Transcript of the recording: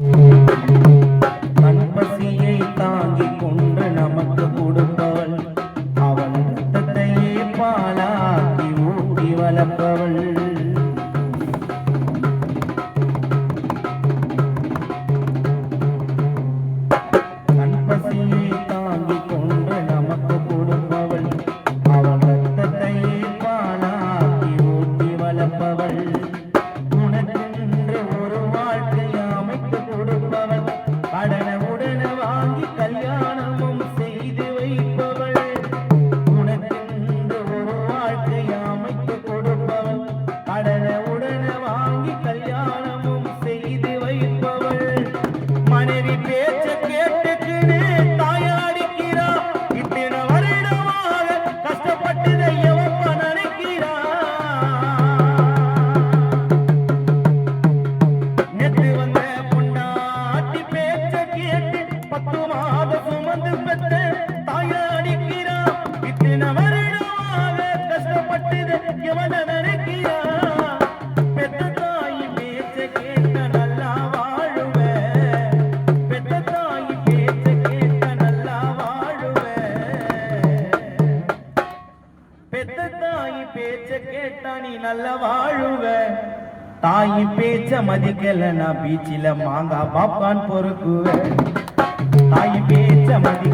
தன் பசியை தாங்கிக் கொண்டு நமக்கு கொடுப்பவள், அவள் ரத்தத்தையே பாலாக்கி ஊட்டி வளர்ப்பவள். தன் பசியை தாங்கிக் கொண்டு நமக்கு கொடுப்பவள், அவள் ரத்தத்தையே பாலாக்கி ஊட்டி வளர்ப்பவள். உனக்கென்று ஒரு வாழ்க்கையை அமைத்து கொடுப்பவள், கடனை உடனே வாங்கி கல்யாணமும் செய்து வைப்பவள். உனக்கென்று ஒரு வாழ்க்கையை அமைத்து கொடுப்பவள், கடனை உடனே வாங்கி கல்யாணமும் செய்து வைப்பவள். மனைவி பேச்ச கேட்டுக்குன்னு தாயாடிக்கிறா, இத்தனை வருடமாக கஷ்டப்பட்டு எவப்ப நினைக்கிறா. நேற்று வந்த பொண்டாட்டி பேச்ச கேட்டு 10 மாதம் சுமந்து பெற்ற தாயாடிக்கிறா, இத்தனை வருடமாக கஷ்டப்பட்டு எவன நினைக்கிறா. பெத்த தாய் பேச்ச கேட்ட நல்லா வாழுவேன், பெத்த தாய் பேச்ச கேட்ட நல்லா வாழுவேன். பெத்த தாய் பேச்ச கேட்டா நீ நல்லா வாழுவ. தாய் பேச்ச மதிக்கல நான் பீச்சில மாங்கா பாப்கார்ன் பொறுக்குவேன். தாய் பேச்ச மதி